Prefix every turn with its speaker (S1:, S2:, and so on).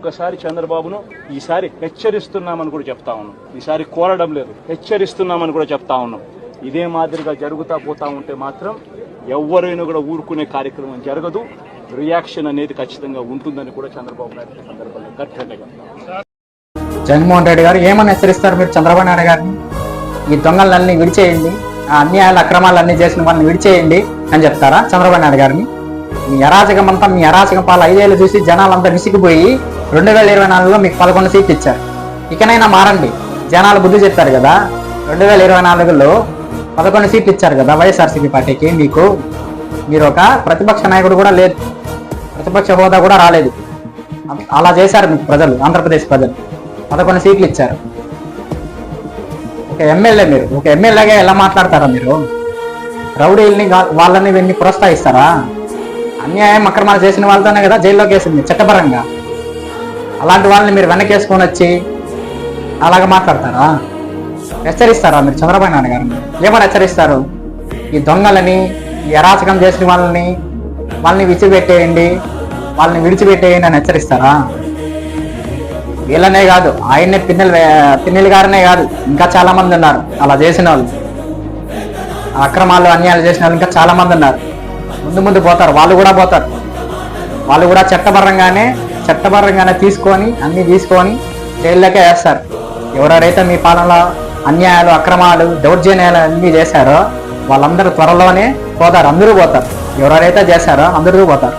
S1: ఒకసారి చంద్రబాబును ఈసారి హెచ్చరిస్తున్నామని కూడా చెప్తా ఉన్నాం. ఈసారి కోరడం లేదు, హెచ్చరిస్తున్నామని కూడా చెప్తా ఉన్నాం. ఇదే మాదిరిగా జరుగుతా పోతా ఉంటే మాత్రం ఎవరైనా కూడా ఊరుకునే కార్యక్రమం జరగదు. రియాక్షన్ అనేది ఖచ్చితంగా ఉంటుందని కూడా చంద్రబాబు నాయుడు సందర్భంగా గట్టిగా
S2: జగన్మోహన్ రెడ్డి గారు ఏమని హెచ్చరిస్తారు మీరు చంద్రబాబు నాయుడు గారిని? ఈ దొంగలన్నీ విడిచేయండి, ఆ అన్యాయాలు అక్రమాలన్నీ చేసిన వాళ్ళని విడిచేయండి అని చెప్తారా చంద్రబాబు నాయుడు గారిని? మీ అరాచకం అంతా, మీ అరాచకం పాలు 5 ఏళ్ళు చూసి జనాలంతా విసిగిపోయి 2024లో మీకు 11 సీట్లు ఇచ్చారు. ఇకనైనా మారండి, జనాలు బుద్ధి చెప్పారు కదా. 2024లో 11 సీట్లు ఇచ్చారు కదా వైఎస్ఆర్సీపీ పార్టీకి. మీరు ఒక ప్రతిపక్ష నాయకుడు కూడా లేదు, ప్రతిపక్ష హోదా కూడా రాలేదు. అలా చేశారు మీకు ప్రజలు, ఆంధ్రప్రదేశ్ ప్రజలు. 11 సీట్లు ఇచ్చారు. ఒక ఎమ్మెల్యే, మీరు ఒక ఎమ్మెల్యేగా ఎలా మాట్లాడతారా మీరు? రౌడీల్ని వాళ్ళని వీళ్ళని ప్రోత్సహిస్తారా? అన్యాయం అక్రమాలు చేసిన వాళ్ళతోనే కదా జైల్లోకి వేసింది చట్టపరంగా. అలాంటి వాళ్ళని మీరు వెనకేసుకొని వచ్చి అలాగ మాట్లాడతారా? హెచ్చరిస్తారా మీరు చంద్రబాబు నాయుడు గారిని? ఏమని హెచ్చరిస్తారు? ఈ దొంగలని, ఈ అరాచకం చేసిన వాళ్ళని విడిచిపెట్టేయండి, వాళ్ళని విడిచిపెట్టేయండి అని హెచ్చరిస్తారా? వీళ్ళనే కాదు, ఆయన్నే పిన్నెలు గారినే కాదు, ఇంకా చాలా మంది ఉన్నారు అలా చేసిన వాళ్ళు. అక్రమాలు అన్యాయాలు చేసిన వాళ్ళు ఇంకా చాలా మంది ఉన్నారు. ముందు పోతారు, వాళ్ళు కూడా పోతారు. వాళ్ళు కూడా చట్టపరంగానే తీసుకొని అన్ని తీసుకొని జైల్లోకే వేస్తారు. ఎవరెవరైతే మీ పాలనలో అన్యాయాలు అక్రమాలు దౌర్జన్యాలు అన్నీ చేశారో వాళ్ళందరూ త్వరలోనే పోతారు. అందరూ పోతారు. ఎవరెవరైతే చేశారో అందరూ పోతారు.